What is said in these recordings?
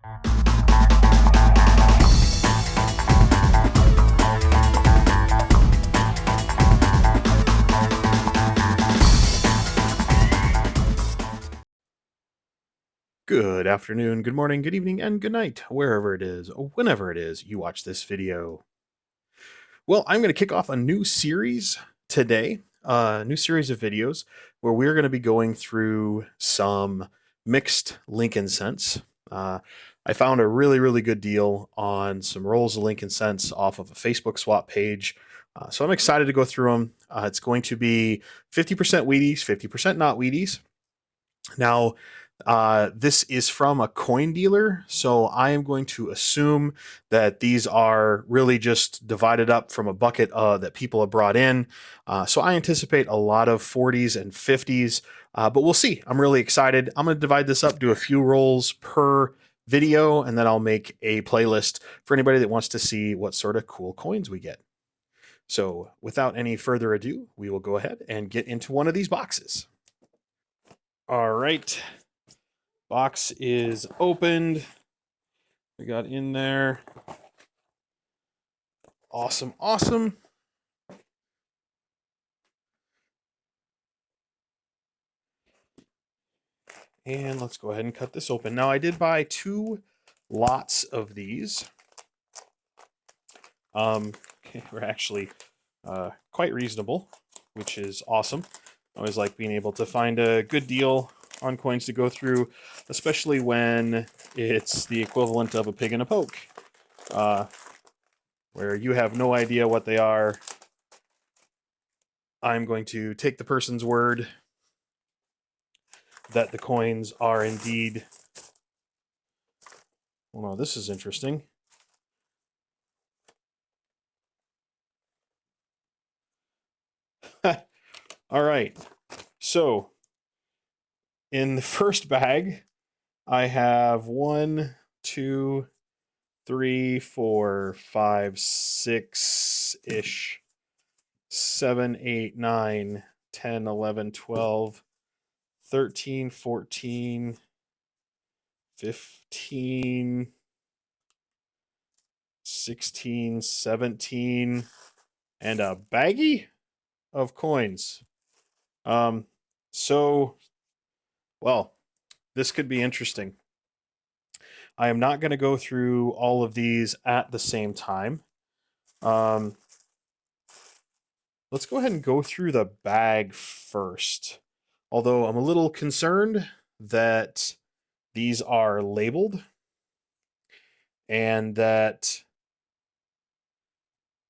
Good afternoon, good morning, good evening, and good night, wherever it is, or whenever it is you watch this video. Well, I'm going to kick off a new series today, a new series of videos where we're going to be going through some mixed Lincoln cents. I found a really good deal on some rolls of Lincoln cents off of a Facebook swap page. So I'm excited to go through them. It's going to be 50% Wheaties, 50% not Wheaties. Now, this is from a coin dealer, so I am going to assume that these are really just divided up from a bucket that people have brought in. So I anticipate a lot of 40s and 50s, but we'll see. I'm really excited. I'm going to divide this up, do a few rolls per video, and then I'll make a playlist for anybody that wants to see what sort of cool coins we get. So without any further ado, we will go ahead and get into one of these boxes. All right. Box is opened. We got in there. Awesome. And let's go ahead and cut this open. Now, I did buy 2 lots of these. We're actually quite reasonable, which is awesome. I always like being able to find a good deal on coins to go through, especially when it's the equivalent of a pig and a poke, where you have no idea what they are. I'm going to take the person's word that the coins are indeed. Well, no, this is interesting. All right. So in the first bag, I have 1, 2, 3, 4, 5, 6 ish, 7, 8, 9, 10, 11, 12, 13, 14, 15, 16, 17, and a baggie of coins. So, well, this could be interesting. I am not going to go through all of these at the same time. Let's go ahead and go through the bag first. Although I'm a little concerned that these are labeled and that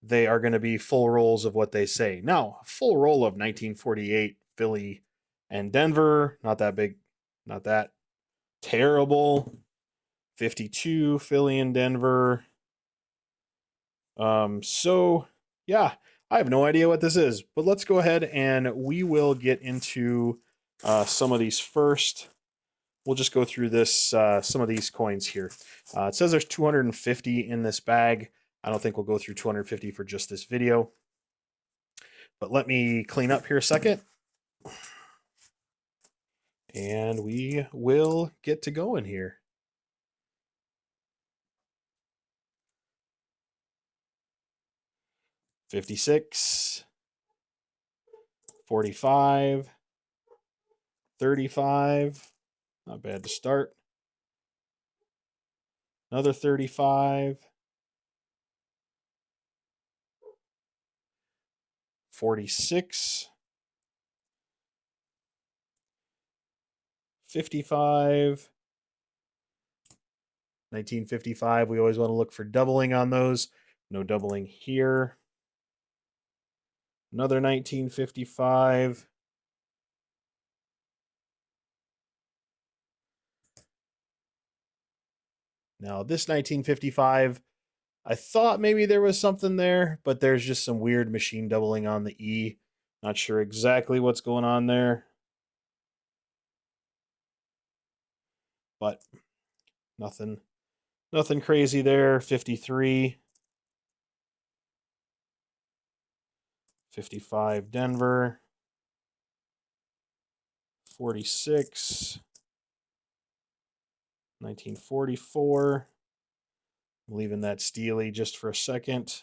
they are going to be full rolls of what they say. Now, a full roll of 1948 Philly and Denver, not that big, not that terrible. 52 Philly and Denver. So yeah, I have no idea what this is, but let's go ahead and we will get into some of these first. We'll just go through this, some of these coins here. It says there's 250 in this bag. I don't think we'll go through 250 for just this video, but let me clean up here a second and we will get to going here. $56, $45, $35. Not bad to start. Another $35. 46. 55. 1955. We always want to look for doubling on those. No doubling here. Another 1955. Now, this 1955, I thought maybe there was something there, but there's just some weird machine doubling on the E. Not sure exactly what's going on there. But nothing crazy there. 53. 55 Denver. 46. 1944. I'm leaving that steely just for a second.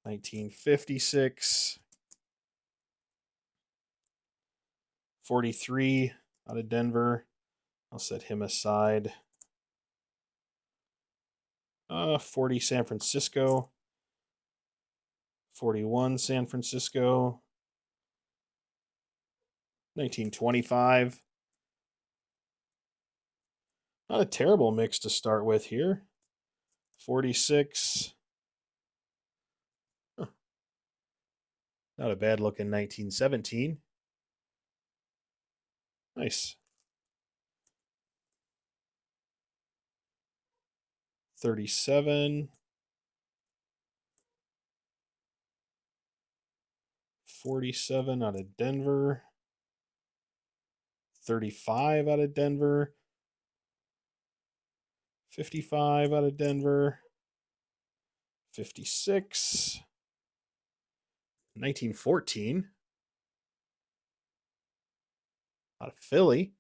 1956. 43 out of Denver. I'll set him aside. 40 San Francisco. 41 San Francisco. 1925. Not a terrible mix to start with here. 46. Huh. Not a bad looking 1917. Nice. 37. 47 out of Denver. 35 out of Denver. 55 out of Denver. 56. 1914 out of Philly.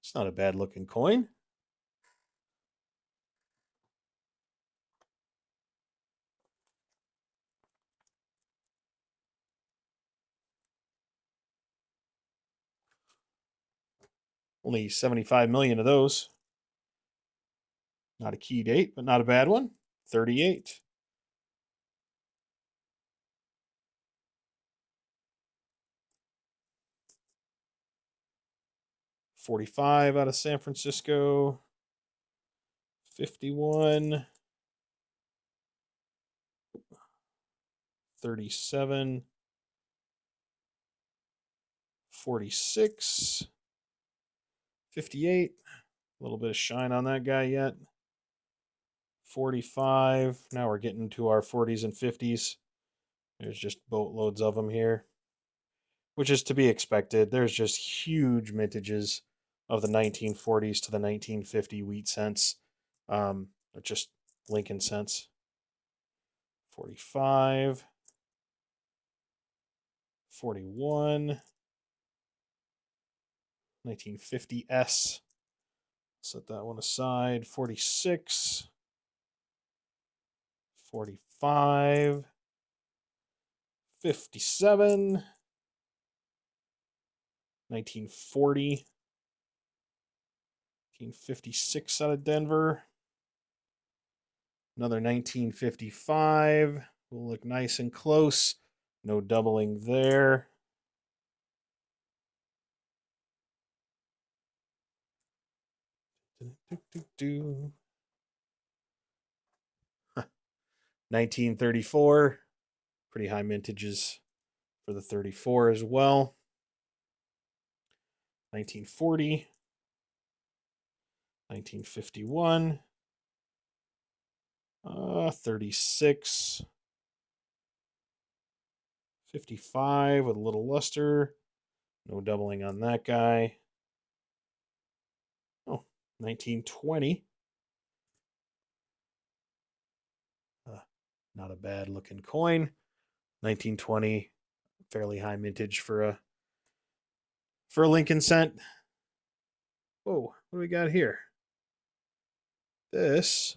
It's not a bad looking coin. Only 75 million of those. Not a key date, but not a bad one. 38. 45 out of San Francisco. 51. 37. 46. 58. A little bit of shine on that guy yet. 45. Now we're getting to our 40s and 50s. There's just boatloads of them here, which is to be expected. There's just huge mintages of the 1940s to the 1950 wheat cents, or just Lincoln cents. 45. 41. 1950s. Set that one aside. 46. 45. 57. 1940. 1956 out of Denver. Another 1955. Will look nice and close. No doubling there. 1934. Pretty high mintages for the 34 as well. 1940. 1951. 36. 55 with a little luster. No doubling on that guy. Oh, 1920. Not a bad looking coin. 1920, fairly high mintage for a Lincoln cent. Whoa, what do we got here? This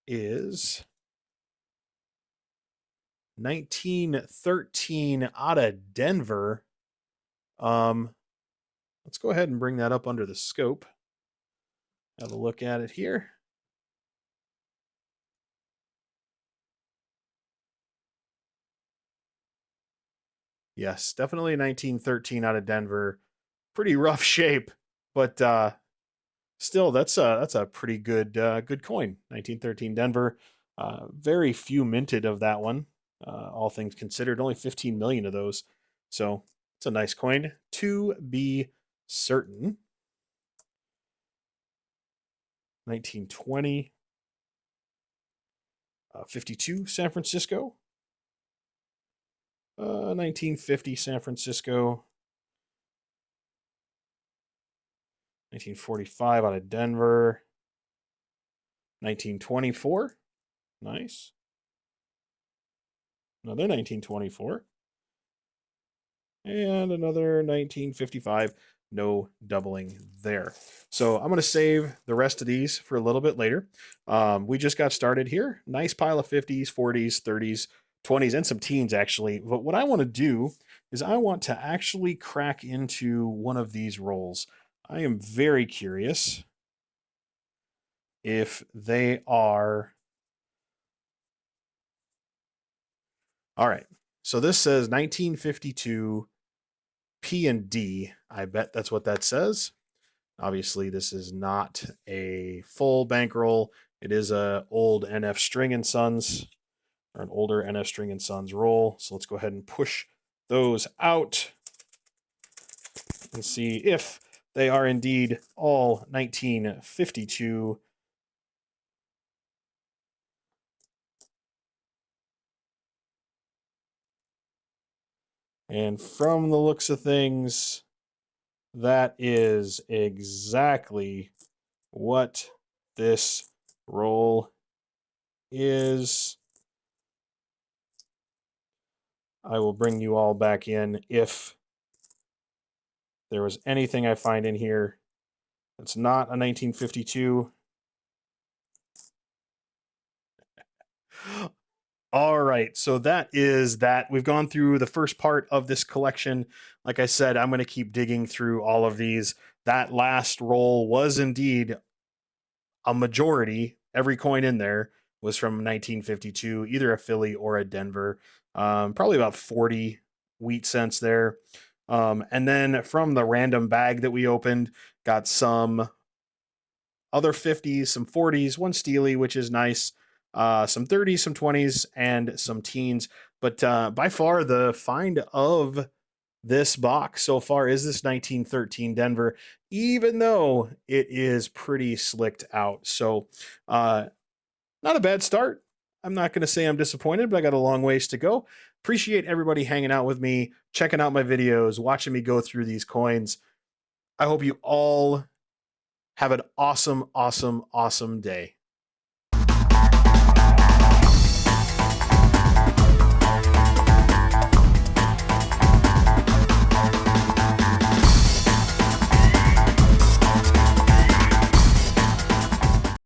is 1913 out of Denver. Let's go ahead and bring that up under the scope. Have a look at it here. Yes, definitely 1913 out of Denver. Pretty rough shape, but still, that's a pretty good good coin. 1913 Denver. Very few minted of that one. All things considered, only 15 million of those. So it's a nice coin to be certain. 1920. 52 San Francisco. 1950 San Francisco. 1945 out of Denver. 1924. Nice. Another 1924. And another 1955. no doubling there. So I'm going to save the rest of these for a little bit later. We just got started here. Nice pile of 50s, 40s, 30s, 20s, and some teens actually. But what I want to do is I want to actually crack into one of these rolls. I am very curious if they are... All right. So this says 1952 P and D. I bet that's what that says. Obviously, this is not a full bankroll. It is a old NF String and Sons, or an older NF String and Sons roll. So let's go ahead and push those out and see if they are indeed all 1952. And from the looks of things, that is exactly what this roll is. I will bring you all back in if there was anything I find in here that's not a 1952. All right, so that is that. We've gone through the first part of this collection. Like I said, I'm going to keep digging through all of these. That last roll was indeed a majority. Every coin in there was from 1952, either a Philly or a Denver. Probably about 40 wheat cents there. And then from the random bag that we opened, got some other 50s, some 40s, one Steely, which is nice, some 30s, some 20s, and some teens. But by far the find of this box so far is this 1913 Denver, even though it is pretty slicked out. So not a bad start. I'm not going to say I'm disappointed, but I got a long ways to go. Appreciate everybody hanging out with me, checking out my videos, watching me go through these coins. I hope you all have an awesome, awesome, awesome day.